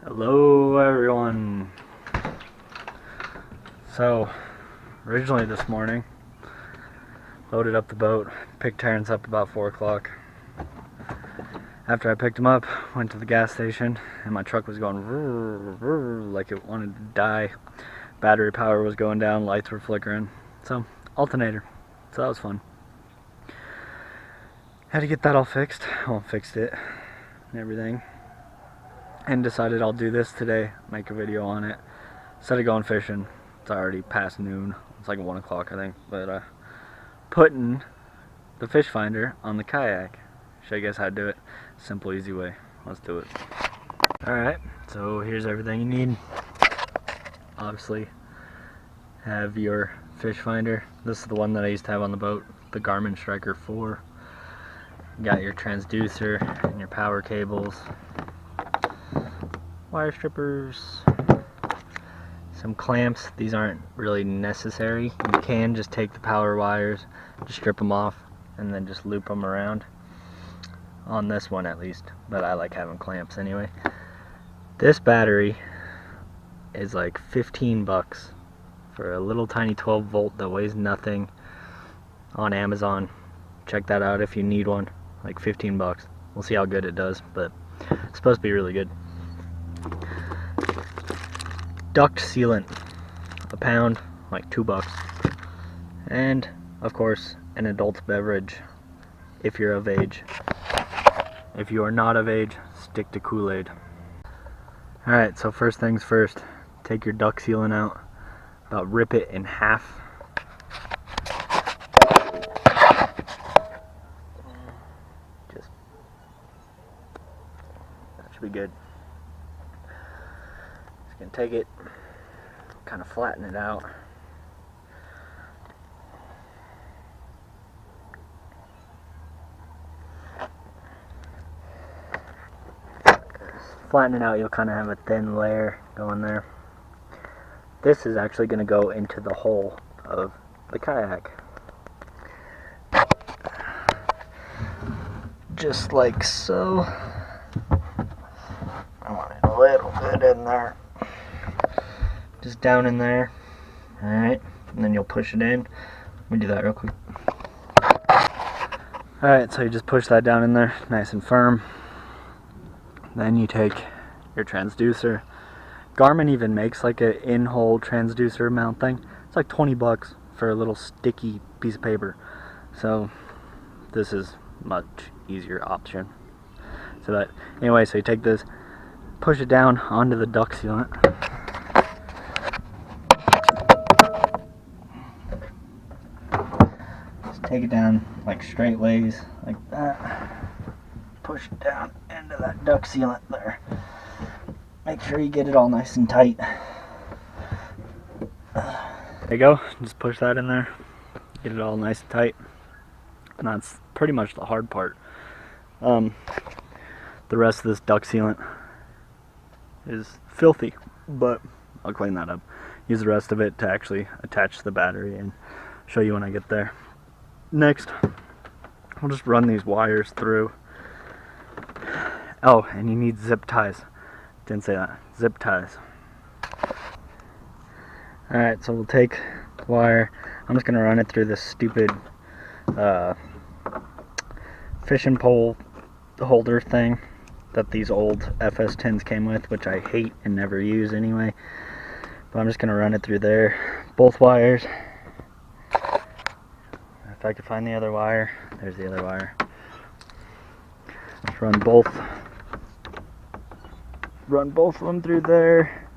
Hello everyone. So originally this morning, loaded up the boat, picked Terrence up about 4 o'clock. After I picked him up, went to the gas station and my truck was going like it wanted to die. Battery power was going down, lights were flickering. So alternator, so that was fun. Had to get that all fixed. Well, fixed it and everything, and decided I'll do this today, make a video on it. Instead of going fishing, it's already past noon, it's like 1 o'clock I think, but putting the fish finder on the kayak. Show you guys how to do it. Simple, easy way. Let's do it. Alright, so here's everything you need. Obviously, have your fish finder. This is the one that I used to have on the boat, the Garmin Striker 4. You got your transducer and your power cables, wire strippers, some clamps. These aren't really necessary. You can just take the power wires, just strip them off, and then just loop them around. On this one at least, but I like having clamps anyway. This battery is like 15 bucks for a little tiny 12 volt that weighs nothing on Amazon. Check that out if you need one. Like 15 bucks. We'll see how good it does, but it's supposed to be really good. Duct Sealant, a pound, like 2 bucks. And of course, an adult beverage if you're of age. If you are not of age, stick to Kool-Aid. Alright, so first things first, take your duct sealant out, about rip it in half. That should be good. Just gonna take it, kind of flatten it out. Flatten it out, you'll kind of have a thin layer going there. This is actually going to go into the hole of the kayak. Just like so. I want it a little bit in there. Just down in there. Alright, and then you'll push it in. Let me do that real quick. Alright, so you just push that down in there, nice and firm. Then you take your transducer. Garmin even makes like an in-hole transducer mount thing. It's like 20 bucks for a little sticky piece of paper. So this is much easier option. So that anyway, so you take this, push it down onto the duct sealant. Just take it down like straight ways, like that. Push it down into that duct sealant there. Make sure you get it all nice and tight. There you go. Just push that in there. Get it all nice and tight. And that's pretty much the hard part. The rest of this duct sealant is filthy, but I'll clean that up. Use the rest of it to actually attach the battery and show you when I get there. Next, I'll just run these wires through. Oh, and you need zip ties. Didn't say that. Zip ties. Alright, so we'll take the wire. I'm just going to run it through this stupid fishing pole holder thing that these old FS10s came with, which I hate and never use anyway. But I'm just going to run it through there. Both wires. If I could find the other wire. There's the other wire. Just run both of them through there.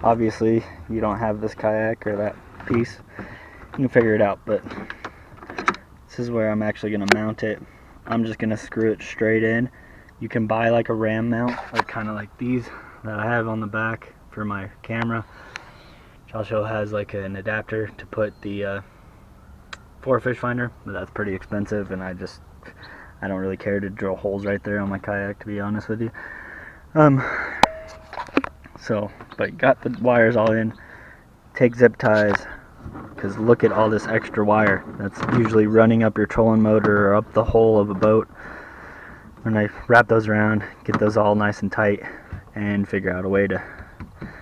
Obviously you don't have this kayak or that piece, you can figure it out, but this is where I'm actually going to mount it. I'm just going to screw it straight in. You can buy like a ram mount, like kind of like these that I have on the back for my camera, which also has like an adapter to put the for fish finder, but that's pretty expensive, and I don't really care to drill holes right there on my kayak, to be honest with you. But got the wires all in. Take zip ties, because look at all this extra wire that's usually running up your trolling motor or up the hull of a boat. And I wrap those around, get those all nice and tight, and figure out a way to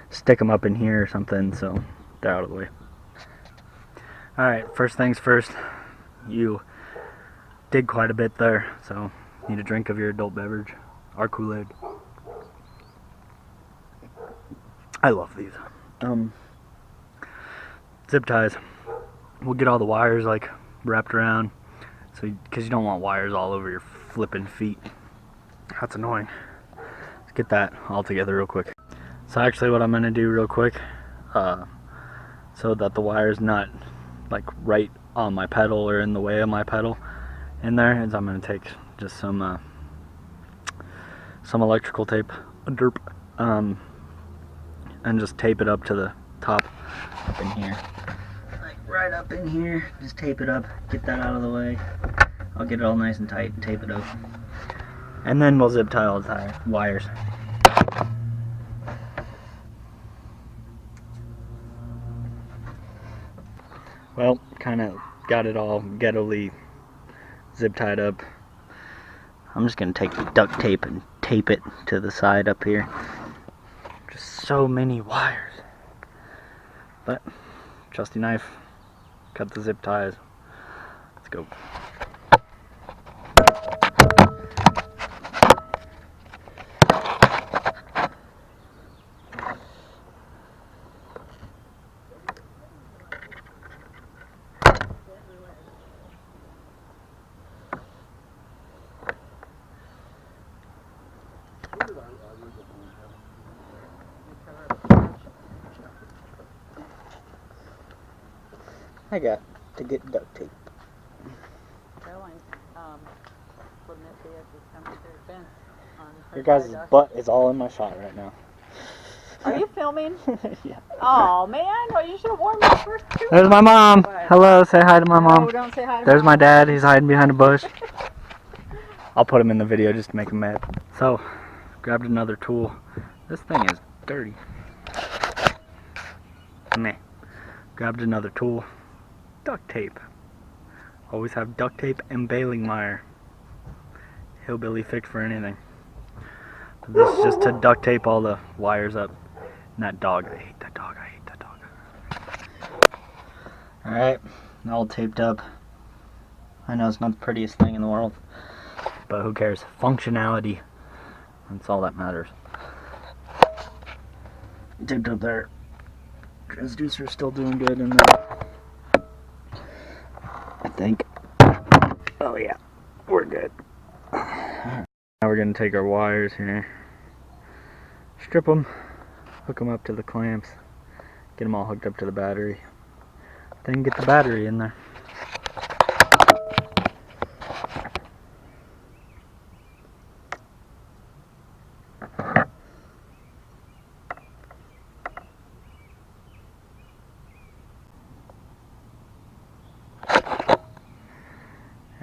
stick them up in here or something so they're out of the way. Alright, first things first, you did quite a bit there, so need a drink of your adult beverage, our Kool-Aid. I love these. Zip ties. We'll get all the wires like wrapped around, so because you don't want wires all over your flipping feet. That's annoying. Let's get that all together real quick. So actually what I'm going to do real quick, so that the wire's not like right on my pedal or in the way of my pedal in there, is I'm going to take just some electrical tape, and just tape it up to the top up in here. Like right up in here, just tape it up, get that out of the way. I'll get it all nice and tight and tape it up. And then we'll zip tie all the wires. Well, kind of got it all ghetto-ly zip tied up. I'm just going to take the duct tape and tape it to the side up here. Just so many wires. But, trusty knife, cut the zip ties. Let's go. I got to get duct tape. Your guys' butt is all in my shot right now. Are you filming? Yeah. Oh man, well you should have warmed up first too. There's my mom. Hello, say hi to my mom. No, don't say hi to There's Mom. my dad, he's hiding behind a bush. I'll put him in the video just to make him mad. So, grabbed another tool. This thing is dirty. Meh. Grabbed another tool. Duct tape. Always have duct tape and baling wire. Hillbilly fix for anything. But this is just to duct tape all the wires up. And that dog, I hate that dog, I hate that dog. Alright, all taped up. I know it's not the prettiest thing in the world, but who cares? Functionality. That's all that matters. Taped up there. Transducer's still doing good in there, I think. Oh yeah, we're good. Now we're gonna take our wires here, strip them, hook them up to the clamps, get them all hooked up to the battery, then get the battery in there.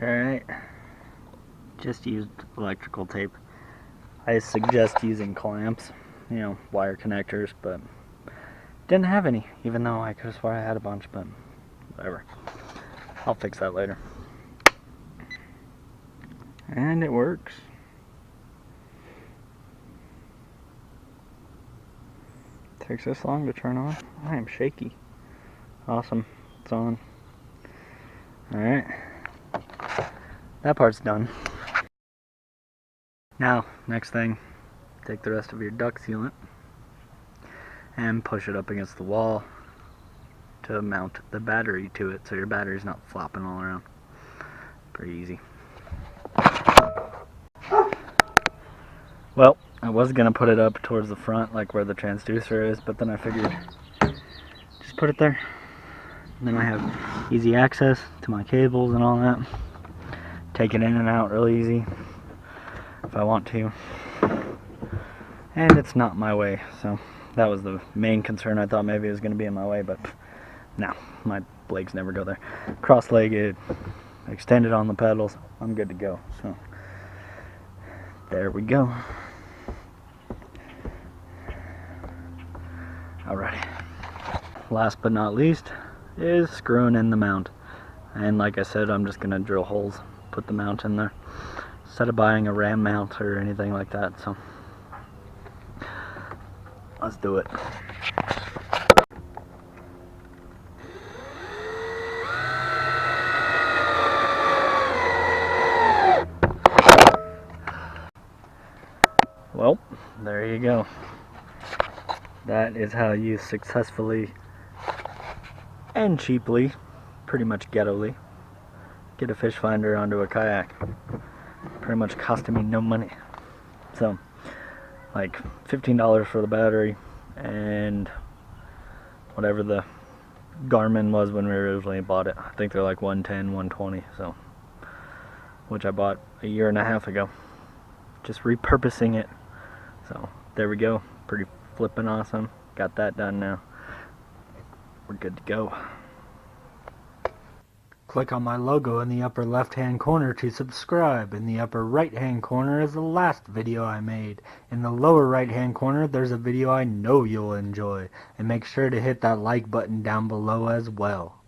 Alright, just used electrical tape. I suggest using clamps, you know, wire connectors, but didn't have any, even though I could have sworn I had a bunch, but whatever. I'll fix that later. And it works. Takes this long to turn on. I am shaky. Awesome, it's on. Alright. That part's done. Now, next thing, take the rest of your duct sealant and push it up against the wall to mount the battery to it so your battery's not flopping all around. Pretty easy. Well, I was gonna put it up towards the front, like where the transducer is, but then I figured just put it there. And then I have easy access to my cables and all that. Take it in and out real easy if I want to. And it's not my way, so that was the main concern. I thought maybe it was going to be in my way, but no, my legs never go there. Cross-legged, extended on the pedals, I'm good to go. So there we go. Alright, last but not least is screwing in the mount. And like I said, I'm just going to drill holes, put the mount in there instead of buying a ram mount or anything like that. So Let's do it. Well, there you go. That is how you successfully and cheaply, pretty much ghettoly, get a fish finder onto a kayak. Pretty much costing me no money. So, like $15 for the battery and whatever the Garmin was when we originally bought it. I think they're like $110, $120, so, which I bought a year and a half ago. Just repurposing it. So there we go. Pretty flippin' awesome. Got that done now. We're good to go. Click on my logo in the upper left hand corner to subscribe. In the upper right hand corner is the last video I made. In the lower right hand corner there's a video I know you'll enjoy. And make sure to hit that like button down below as well.